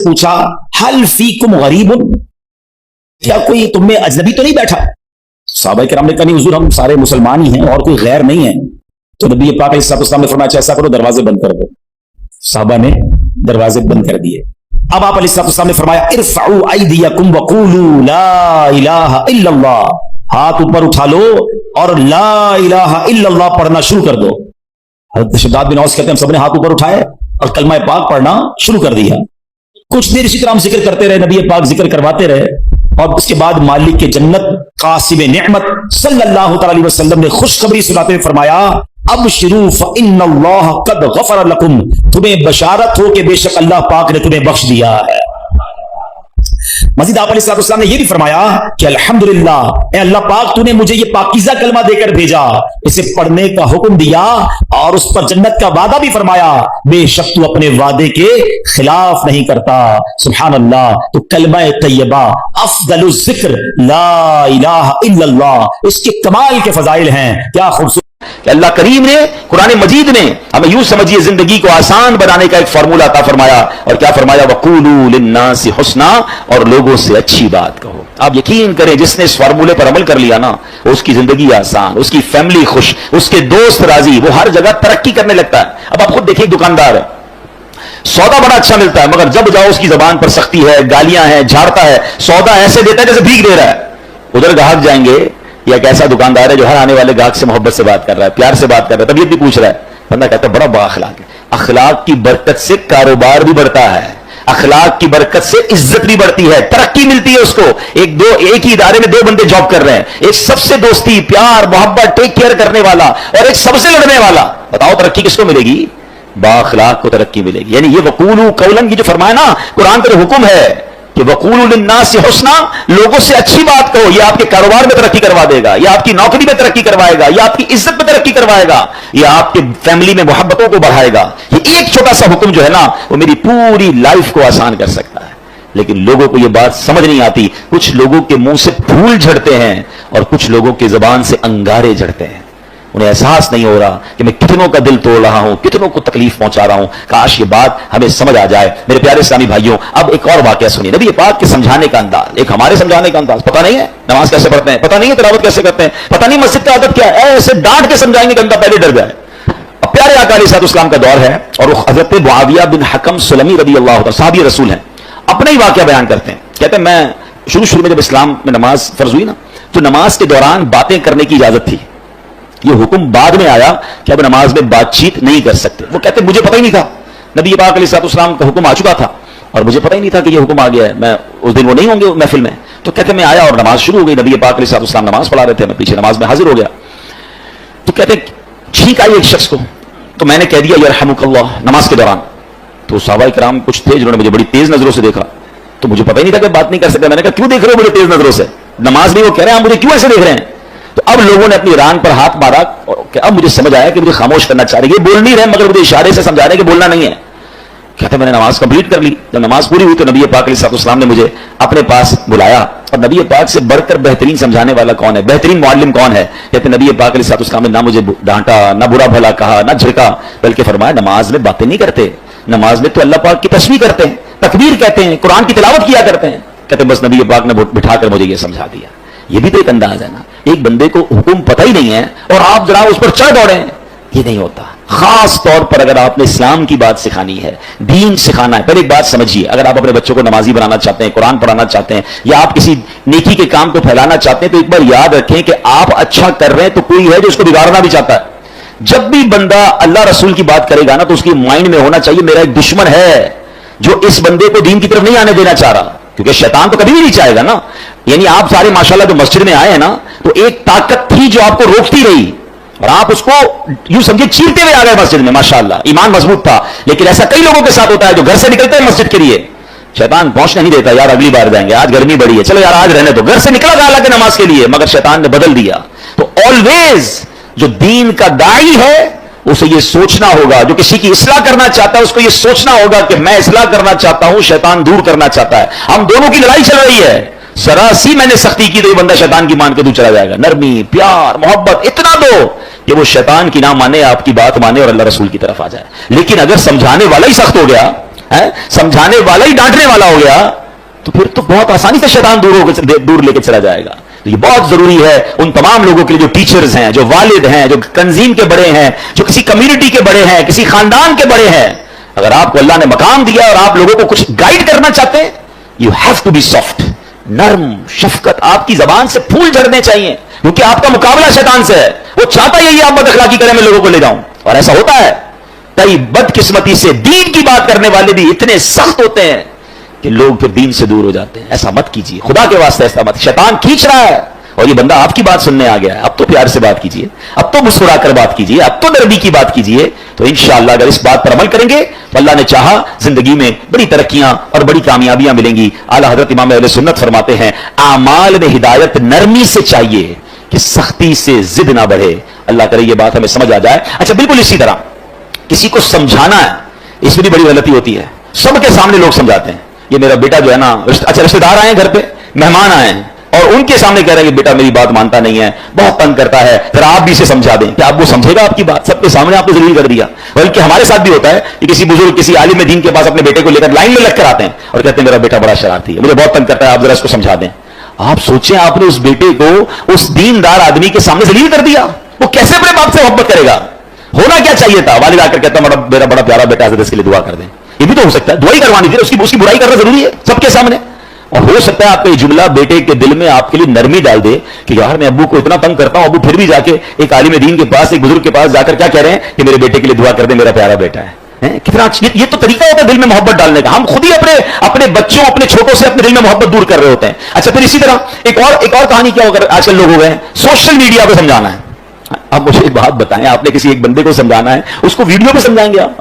پوچھا ہل فیکم غریبن، کیا کوئی تم میں اجنبی تو نہیں بیٹھا؟ صحابہ کرام نے کہا نہیں حضور، ہم سارے مسلمان ہی ہیں اور کوئی غیر نہیں ہے۔ تو نبی پاک علیہ السلام نے فرمایا ایسا کرو، دروازے بند کر دو۔ صحابہ نے دروازے بند کر دیے۔ اب آپ علیہ السلام نے فرمایا ارفعوا ایدیکم وقولوا لا الہ الا اللہ، ہاتھ اوپر اٹھا لو اور لا الہ الا اللہ پڑھنا شروع کر دو۔ حضرت شداد بن اوس کہتے ہیں ہم سب نے ہاتھ اوپر اٹھائے اور کلمہ پاک پڑھنا شروع کر دیا۔ کچھ دیر اسی طرح ہم ذکر کرتے رہے، نبی پاک ذکر کرواتے رہے، اور اس کے بعد مالک کے جنت قاسم نعمت صلی اللہ تعالی علیہ وسلم نے خوشخبری سناتے ہوئے فرمایا ابشروا فإن اللہ قد غفر لکم، تمہیں بشارت ہو کہ بے شک اللہ پاک نے تمہیں بخش دیا ہے۔ مزید آپ علیہ السلام نے یہ بھی فرمایا کہ الحمدللہ، اے اللہ پاک تو نے مجھے یہ پاکیزہ کلمہ دے کر بھیجا، اسے پڑھنے کا حکم دیا اور اس پر جنت کا وعدہ بھی فرمایا، بے شک تو اپنے وعدے کے خلاف نہیں کرتا۔ سبحان اللہ۔ تو کلمہ طیبہ افضل الذکر لا الہ الا اللہ، اس کے کمال کے فضائل ہیں، کیا خوبصورت کہ اللہ کریم نے قرآن مجید میں ہمیں یوں سمجھیے زندگی کو آسان بنانے کا ایک فارمولہ عطا فرمایا، اور کیا فرمایا وَقُولُوا لِلنَّاسِ حُسْنًا، اور لوگوں سے اچھی بات کہو۔ آپ یقین کریں جس نے اس فارمولے پر عمل کر لیا نا، اس کی زندگی آسان، اس کی فیملی خوش، اس کے دوست راضی، وہ ہر جگہ ترقی کرنے لگتا ہے۔ اب آپ خود دیکھیں دکاندار ہے، سودا بڑا اچھا ملتا ہے، مگر جب جاؤ اس کی زبان پر سختی ہے، گالیاں ہیں، جھاڑتا ہے، سودا ایسے دیتا ہے جیسے بھیک دے رہا ہے۔ ادھر گاہک جائیں گے، یا ایک ایسا دکاندار ہے جو ہر آنے والے گاہک سے محبت سے بات کر رہا ہے، پیار سے بات کر رہا ہے، طبیعت بھی پوچھ رہا ہے، بندہ کہتا ہے بڑا با اخلاق ہے۔ اخلاق کی برکت سے کاروبار بھی بڑھتا ہے، اخلاق کی برکت سے عزت بھی بڑھتی ہے، ترقی ملتی ہے اس کو۔ ایک ہی ادارے میں دو بندے جاب کر رہے ہیں، ایک سب سے دوستی، پیار، محبت، ٹیک کیئر کرنے والا، اور ایک سب سے لڑنے والا، بتاؤ ترقی کس کو ملے گی؟ با اخلاق کو ترقی ملے گی۔ یعنی یہ وقولوا قولا کی جو فرمایا نا، قرآن کا حکم ہے کہ وقولوا للناس حسنا، لوگوں سے اچھی بات کہو، یہ آپ کے کاروبار میں ترقی کروا دے گا، یہ آپ کی نوکری میں ترقی کروائے گا، یہ آپ کی عزت میں ترقی کروائے گا، یہ آپ کے فیملی میں محبتوں کو بڑھائے گا۔ یہ ایک چھوٹا سا حکم جو ہے نا، وہ میری پوری لائف کو آسان کر سکتا ہے۔ لیکن لوگوں کو یہ بات سمجھ نہیں آتی، کچھ لوگوں کے منہ سے پھول جھڑتے ہیں اور کچھ لوگوں کے زبان سے انگارے جھڑتے ہیں۔ انہیں احساس نہیں ہو رہا کہ میں کتنوں کا دل توڑ رہا ہوں، کتنوں کو تکلیف پہنچا رہا ہوں۔ کاش یہ بات ہمیں سمجھ آ جائے۔ میرے پیارے اسلامی بھائیوں، اب ایک اور واقعہ سنیے، نبی پاک کے سمجھانے کا انداز، ایک ہمارے سمجھانے کا انداز۔ پتہ نہیں ہے نماز کیسے پڑھتے ہیں، پتہ نہیں ہے تلاوت کیسے کرتے ہیں، پتہ نہیں مسجد کا عادت کیا ہے، ایسے ڈانٹ کے سمجھائیں گے کہ بندہ پہلے ڈر جائے۔ اب پیارے آقا علیہ السلام کا دور ہے، اور وہ حضرت معاویہ بن حکم سلمی رضی اللہ عنہ، صحابی رسول ہیں، اپنا ہی واقعہ بیان کرتے ہیں۔ کہتے ہیں میں شروع میں جب اسلام میں نماز فرض ہوئی نا، تو نماز کے دوران باتیں کرنے کی اجازت تھی۔ یہ حکم بعد میں آیا کہ اب نماز میں بات چیت نہیں کر سکتے۔ وہ کہتے مجھے پتہ ہی نہیں تھا، نبی پاک علیہ السلام کا حکم آ چکا تھا اور مجھے پتہ ہی نہیں تھا کہ یہ حکم آ گیا ہے، میں اس دن وہ نہیں ہوں گے محفل میں۔ تو کہتے میں آیا اور نماز شروع ہو گئی، نبی پاک علیہ السلام نماز پڑھا رہے تھے، میں پیچھے نماز میں حاضر ہو گیا۔ تو کہتے چھینک آئی ایک شخص کو، تو میں نے کہہ دیا یرحمک اللہ نماز کے دوران۔ تو صحابہ کرام کچھ تھے جنہوں نے مجھے بڑی تیز نظروں سے دیکھا، تو مجھے پتہ ہی نہیں تھا کہ بات نہیں کر سکتا۔ میں نے کہا کیوں دیکھ رہے ہو بڑی تیز نظروں سے، نماز میں وہ کہہ رہے ہیں آپ مجھے کیوں ایسے دیکھ رہے ہیں؟ تو اب لوگوں نے اپنی ران پر ہاتھ مارا کہ اب مجھے سمجھ آیا کہ مجھے خاموش کرنا چاہ رہے ہیں، یہ بول نہیں رہے مگر مجھے اشارے سے سمجھا رہے ہیں کہ بولنا نہیں ہے۔ کہتے میں نے نماز کمپلیٹ کر لی۔ جب نماز پوری ہوئی تو نبی پاک علیہ السلام نے مجھے اپنے پاس بلایا، اور نبی پاک سے بڑھ کر بہترین سمجھانے والا کون ہے، بہترین معلم کون ہے؟ کہتے نبی پاک علیہ السلام نے نہ مجھے ڈانٹا، نہ برا بھلا کہا، نہ جھڑکا، بلکہ فرمایا نماز میں باتیں نہیں کرتے، نماز میں تو اللہ پاک کی تسبیح کرتے ہیں، تکبیر کہتے ہیں، قرآن کی تلاوت کیا کرتے ہیں۔ کہتے بس نبی پاک نے بٹھا کر مجھے یہ سمجھا دیا۔ یہ بھی تو ایک انداز ہے نا، ایک بندے کو حکم پتہ ہی نہیں ہے اور آپ ذرا اس پر چڑھ دوڑے ہیں، یہ نہیں ہوتا۔ خاص طور پر اگر آپ نے اسلام کی بات سکھانی ہے، دین سکھانا ہے، پہلے ایک بات سمجھیے، اگر آپ اپنے بچوں کو نمازی بنانا چاہتے ہیں، قرآن پڑھانا چاہتے ہیں، یا آپ کسی نیکی کے کام کو پھیلانا چاہتے ہیں، تو ایک بار یاد رکھیں کہ آپ اچھا کر رہے ہیں تو کوئی ہے جو اس کو بگاڑنا بھی چاہتا ہے۔ جب بھی بندہ اللہ رسول کی بات کرے گا نا، تو اس کی مائنڈ میں ہونا چاہیے میرا ایک دشمن ہے جو اس بندے کو دین کی طرف نہیں آنے دینا چاہ رہا، کیونکہ شیطان تو کبھی بھی نہیں چاہے گا نا۔ یعنی آپ سارے ماشاءاللہ جو مسجد میں آئے ہیں نا، تو ایک طاقت تھی جو آپ کو روکتی رہی، اور آپ اس کو یوں سمجھے چیرتے ہوئے آ گئے مسجد میں، ماشاءاللہ ایمان مضبوط تھا۔ لیکن ایسا کئی لوگوں کے ساتھ ہوتا ہے جو گھر سے نکلتے ہیں مسجد کے لیے، شیطان پہنچنے نہیں دیتا، یار اگلی بار جائیں گے، آج گرمی بڑی ہے، چلو یار آج رہنے دو۔ گھر سے نکلا تھا حالانکہ نماز کے لیے، مگر شیطان نے بدل دیا۔ تو آلویز جو دین کا داعی ہے اسے یہ سوچنا ہوگا، جو کسی کی اصلاح کرنا چاہتا ہے اس کو یہ سوچنا ہوگا کہ میں اصلاح کرنا چاہتا ہوں، شیطان دور کرنا چاہتا ہے۔ ہم دونوں کی لڑائی چل رہی ہے، ذرا سی میں نے سختی کی تو یہ بندہ شیطان کی مان کے دور چلا جائے گا۔ نرمی، پیار، محبت اتنا دو کہ وہ شیطان کی نہ مانے، آپ کی بات مانے اور اللہ رسول کی طرف آ جائے۔ لیکن اگر سمجھانے والا ہی سخت ہو گیا समझाने वाला ही डांटने वाला हो गया तो फिर तो बहुत आसानी से शैतान दूर लेके चला जाएगा। तो ये बहुत जरूरी है उन तमाम लोगों के लिए जो टीचर्स हैं, जो वालिद हैं, जो तंजीम के बड़े हैं, जो किसी कम्युनिटी के बड़े हैं, किसी खानदान के बड़े हैं, अगर आपको अल्लाह ने मकाम दिया और आप लोगों को कुछ गाइड करना चाहते हैं, you have to be soft, नर्म, शफकत, आपकी जबान से फूल झड़ने चाहिए, क्योंकि आपका मुकाबला शैतान से है। वो चाहता यही आप बदअखलाकी करें, मैं लोगों को ले जाऊं, और ऐसा होता है। कई बदकिस्मती से दीन की बात करने वाले भी इतने सख्त होते हैं कि लोग फिर दीन से दूर हो जाते हैं। ऐसा मत कीजिए, खुदा के वास्ते ऐसा मत। शैतान खींच रहा है और ये बंदा आपकी बात सुनने आ गया है, अब तो प्यार से बात कीजिए, अब तो मुस्कुराकर बात कीजिए, अब तो नरमी की बात कीजिए। तो इंशाअल्लाह अगर इस बात पर अमल करेंगे तो अल्लाह ने चाहा जिंदगी में बड़ी तरक्कियां और बड़ी कामयाबियां मिलेंगी। आला हजरत इमाम अहले सुन्नत फरमाते हैं, आमाल में हिदायत नरमी से चाहिए कि सख्ती से जिद ना बढ़े। अल्लाह करे ये बात हमें समझ आ जाए। अच्छा, बिल्कुल इसी तरह किसी को समझाना है, इसमें भी बड़ी गलती होती है। सबके सामने लोग समझाते हैं, ये मेरा बेटा जो है ना, अच्छा रिश्तेदार आए घर पे, मेहमान आए और उनके सामने कह रहे हैं कि बेटा मेरी बात मानता नहीं है, बहुत तंग करता है, जरा आप भी इसे समझा दें। क्या आप वो समझेगा आपकी बात? सबके सामने आपने जरूर कर दिया। बल्कि हमारे साथ भी होता है कि किसी बुजुर्ग, किसी आलिम दीन के पास अपने बेटे को लेकर लाइन में लग कर आते हैं और कहते हैं मेरा बेटा बड़ा शरारती है, मुझे बहुत तंग करता है, आप जरा इसको समझा दें। आप सोचें, आपने उस बेटे को उस दीनदार आदमी के सामने जलील कर दिया, वो कैसे अपने बाप से मोहब्बत करेगा? होना क्या चाहिए था? वालिद आकर कहता मेरा बड़ा प्यारा बेटा है, इसके लिए दुआ कर दें। ये भी तो हो सकता है, दुआ ही करवानी थी, उसकी बुराई करना जरूरी है सबके सामने। और हो सकता है आपका ये जुमला बेटे के दिल में आपके लिए नरमी डाल दे कि यार मैं अब्बू को इतना तंग करता हूं, अब्बू फिर भी जाके एक आलिम दीन के पास, एक बुजुर्ग के पास जाकर क्या कह रहे हैं कि मेरे बेटे के लिए दुआ कर दे, मेरा प्यारा बेटा है। कितना ये तो तरीका होता है दिल में मोहब्बत डालने का। हम खुद ही अपने बच्चों, अपने छोटों से अपने दिल में मोहब्बत दूर कर रहे होते हैं। अच्छा, फिर इसी तरह एक और कहानी क्या होकर आजकल लोग हो गए हैं, सोशल मीडिया पे समझाना है। आप मुझे एक बात बताएं, आपने किसी एक बंदे को समझाना है, उसको वीडियो पे समझाएंगे आप?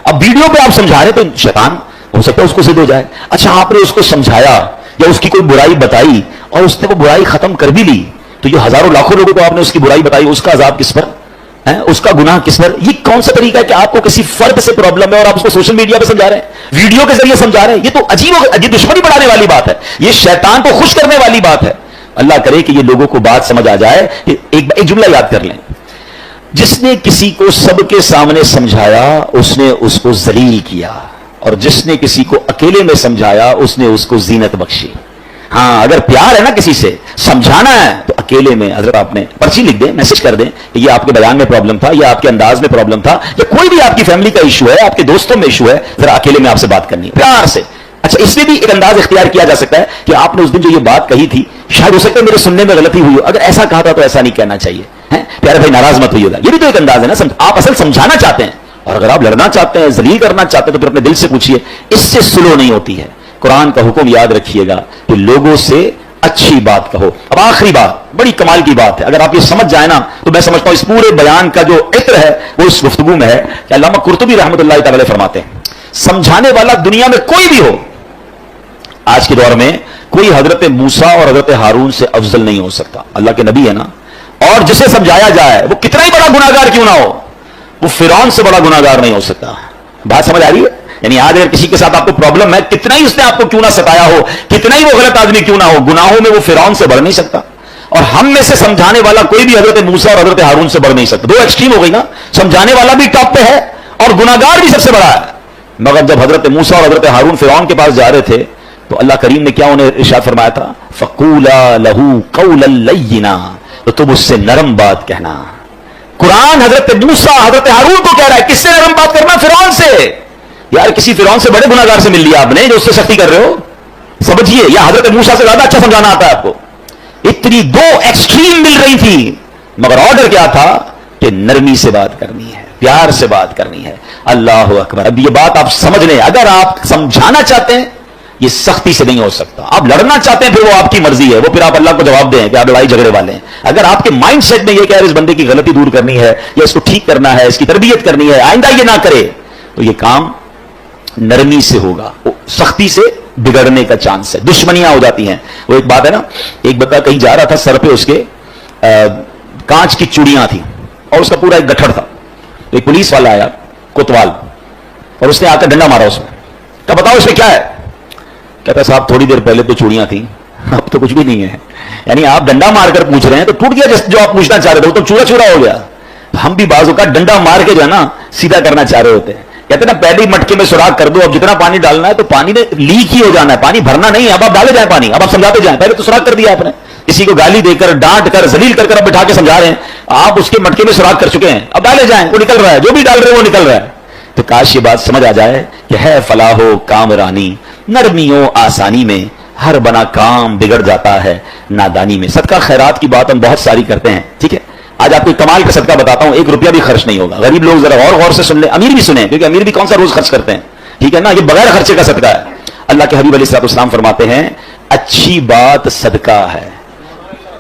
अब वीडियो पे आप समझा रहे तो शैतान हो सकता है उसको सिद्ध हो जाए। अच्छा, आपने उसको समझाया या उसकी कोई बुराई बताई और उसने वो बुराई खत्म कर भी ली, तो ये हजारों लाखों लोगों को आपने उसकी बुराई बताई, उसका अजाब किस पर है? उसका गुनाह किस पर? ये कौन सा तरीका है कि आपको किसी फर्द से प्रॉब्लम है और आप उसको सोशल मीडिया पे समझा रहे हैं, वीडियो के जरिए समझा रहे हैं? ये तो अजीब, ये दुश्मनी बढ़ाने वाली बात है, ये शैतान को खुश करने वाली बात है। अल्लाह करे कि ये लोगों को बात समझ आ जाए। एक जुमला याद कर लें, जिसने किसी को सबके सामने समझाया उसने उसको जलील किया, और जिसने किसी को अकेले में समझाया उसने उसको जीनत बख्शी। हाँ, अगर प्यार है ना, किसी से समझाना है तो अकेले में, हजरत आपने पर्ची लिख दें, मैसेज कर दें कि ये आपके बयान में प्रॉब्लम था, या आपके अंदाज में प्रॉब्लम था, या कोई भी आपकी फैमिली का इशू है, आपके दोस्तों में इशू है, जरा अकेले में आपसे बात करनी है प्यार से। अच्छा, इसमें भी एक अंदाज इख्तियार किया जा सकता है कि आपने उस दिन जो ये बात कही थी, शायद हो सकता है मेरे सुनने में गलती हुई हो, अगर ऐसा कहा था तो ऐसा नहीं कहना चाहिए, है प्यारे भाई, नाराज मत होइएगा। ये भी तो एक अंदाज है ना, आप असल समझाना चाहते हैं, और अगर आप लड़ना चाहते हैं, जलील करना चाहते हैं, तो फिर अपने दिल से पूछिए, इससे सुलह नहीं होती है। कुरान का हुक्म याद रखिएगा कि लोगों से अच्छी बात कहो। अब आखिरी बात, बड़ी कमाल की बात है, अगर आप ये समझ जाए ना तो मैं समझता हूं इस पूरे बयान का जो इत्र है वो इस गुफ्तगू में है कि अल्लामा कुर्तुबी रहमतुल्लाह तआला फरमाते हैं, समझाने वाला दुनिया में कोई भी हो, आज के दौर में कोई हजरत मूसा और हजरत हारून से अफजल नहीं हो सकता। अल्लाह के नबी है ना, और जिसे समझाया जाए वो कितना ही बड़ा गुनाहगार क्यों ना हो, वो फिरौन से बड़ा गुनाहगार नहीं हो सकता। बात समझ आ रही है? यानी आज अगर किसी के साथ आपको प्रॉब्लम है, कितना ही उसने आपको क्यों ना सताया हो, कितना ही वो गलत आदमी क्यों ना हो, गुनाहों में वो फिरौन से बढ़ नहीं सकता। और हम में से समझाने वाला कोई भी हजरत मूसा और हजरत हारून से बढ़ नहीं सकता। दो एक्सट्रीम हो गई ना, समझाने वाला भी टॉप पे है और गुनाहगार भी सबसे बड़ा है। मगर जब हजरत मूसा और हजरत हारून फिरौन के पास जा रहे थे तो अल्लाह करीम ने क्या उन्हें इरशाद फरमाया था, फकूला लहू कौलन लय्यिना, तो तुम उससे नरम बात कहना। कुरान हजरत मूसा हजरत हारून को कह रहा है, किससे नरम बात करना? फिरौन से। यार किसी फिरौन से बड़े गुनाहगार से मिल लिया आपने जो उससे सख्ती कर रहे हो, समझिए। या हजरत मूसा से ज्यादा अच्छा समझाना आता है आपको। इतनी दो एक्सट्रीम मिल रही थी, मगर ऑर्डर क्या था कि नरमी से बात करनी है, प्यार से बात करनी है। अल्लाह अकबर। अब ये बात आप समझ लें, अगर आप समझाना चाहते हैं ये सख्ती से नहीं हो सकता, आप लड़ना चाहते हैं फिर वो आपकी मर्जी है, वो फिर आप अल्लाह को जवाब दें कि आप लड़ाई झगड़े वाले हैं। अगर आपके माइंड सेट में ये कि यार इस बंदे की गलती दूर करनी है या इसको ठीक करना है, इसकी तरबियत करनी है, आइंदा ये ना करे, तो ये काम नरमी से होगा, सख्ती से बिगड़ने का चांस है, दुश्मनियां हो जाती हैं। वो एक बात है ना, एक बंदा कहीं जा रहा था, सर पे उसके कांच की चूड़ियां थी और उसका पूरा एक गठड़ था। तो एक पुलिस वाला आया, कोतवाल, और उसने आकर डंडा मारा उसमें। क्या बताओ इसमें क्या है? कहता साहब थोड़ी देर पहले तो चूड़ियां थी, अब तो कुछ भी नहीं है। यानी आप डंडा मारकर पूछ रहे हैं तो टूट गया जो आप पूछना चाह रहे थे, वो तो चूड़ा चूड़ा हो गया। हम भी बाजू का डंडा मार के जो है ना सीधा करना चाह रहे होते हैं कहते ना पहले ही मटके में सुराख कर दो, अब जितना पानी डालना है तो पानी ने लीक ही हो जाना है, पानी भरना नहीं है। अब आप डाले जाए पानी, अब आप समझाते जाए, पहले तो सुराख कर दिया आपने, किसी को गाली देकर डांट कर जलील कर अब बिठा के समझा रहे हैं, आप उसके मटके में सुराख कर चुके हैं, अब डाले जाए, वो निकल रहा है, जो भी डाल रहे हैं वो निकल रहा है। तो काश ये बात समझ आ जाए कि है फलाहो कामरानी, नरमियों आसानी में, हर बना काम बिगड़ जाता है नादानी में। सदका खैरात की बात हम बहुत सारी करते हैं, ठीक है। आज आपको कमाल का सदका बताता हूं, 1 रुपया भी खर्च नहीं होगा। गरीब लोग जरा गौर से सुन ले, अमीर भी सुने, क्योंकि अमीर भी कौन सा रोज खर्च करते हैं, ठीक है ना, ये बगैर खर्चे का सदका है। अल्लाह के हबीब अलैहिस्सलाम फरमाते हैं अच्छी बात सदका है।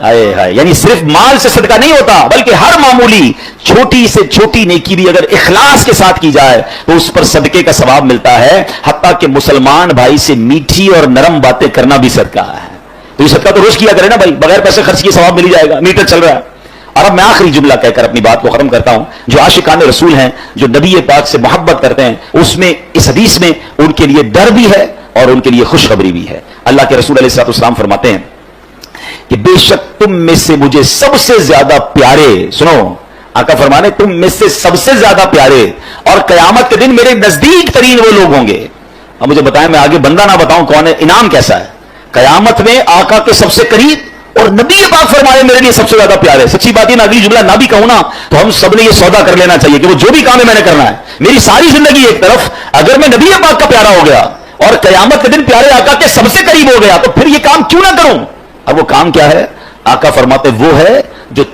आए हाय, यानी सिर्फ माल से सदका नहीं होता, बल्कि हर मामूली छोटी से छोटी नेकी भी अगर इखलास के साथ की जाए तो उस पर सदके का सवाब मिलता है। हत्ता कि मुसलमान भाई से मीठी और नरम बातें करना भी सदका है। तो ये सदका तो रोज किया करे ना भाई, बगैर पैसे खर्च किए सवाब मिल ही जाएगा, मीटर चल रहा है। और अब मैं आखिरी जुमला कहकर अपनी बात को खत्म करता हूं। जो आशिकान रसूल हैं, जो नबी पाक से मोहब्बत करते हैं, उसमें इस हदीस में उनके लिए डर भी है और उनके लिए खुशखबरी भी है। अल्लाह के रसूल अलैहिस्सलाम फरमाते हैं कि बेशक तुम में से मुझे सबसे ज्यादा प्यारे, सुनो आका फरमाने, तुम में से सबसे ज्यादा प्यारे और कयामत के दिन मेरे नजदीक तरीन वो लोग होंगे। अब मुझे बताएं, मैं आगे बंदा ना बताऊं कौन है, इनाम कैसा है। कयामत में आका के सबसे करीब और नबी पाक फरमाए मेरे लिए सबसे ज्यादा प्यारे। सच्ची बात है, मैं अगली जुमला ना भी कहूं ना तो हम सबने ये सौदा कर लेना चाहिए कि वो जो भी काम है मैंने करना है। मेरी सारी जिंदगी एक तरफ, अगर मैं नबी पाक का प्यारा हो गया और कयामत के दिन प्यारे आका के सबसे करीब हो गया तो फिर ये काम क्यों ना करूं। अब वो काम क्या है? आका फरमाते वो है जो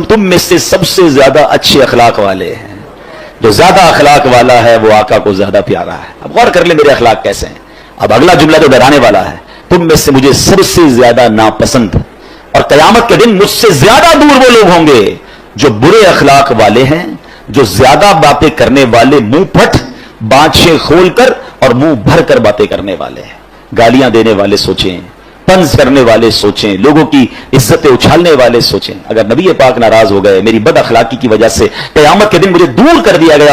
तुम में से सबसे ज्यादा अच्छे अखलाक वाले हैं। जो ज्यादा अखलाक वाला है वो आका को ज्यादा प्यारा है। अब गौर कर ले मेरे अखलाक कैसे हैं। अब अगला जुमला तो डराने वाला है, तुम में से मुझे सबसे ज्यादा नापसंद और कयामत के दिन मुझसे ज्यादा दूर वो लोग होंगे जो बुरे अखलाक वाले हैं, जो ज्यादा बातें करने वाले, मुंह फट बाँछें खोलकर और मुंह भर कर बातें करने वाले हैं। गालियां देने वाले सोचें, तंज करने वाले सोचें, लोगों की इज्जतें उछालने वाले सोचें। अगर नबी पाक नाराज हो गए, मेरी बद अखलाकी की वजह से कयामत के दिन मुझे दूर कर दिया गया,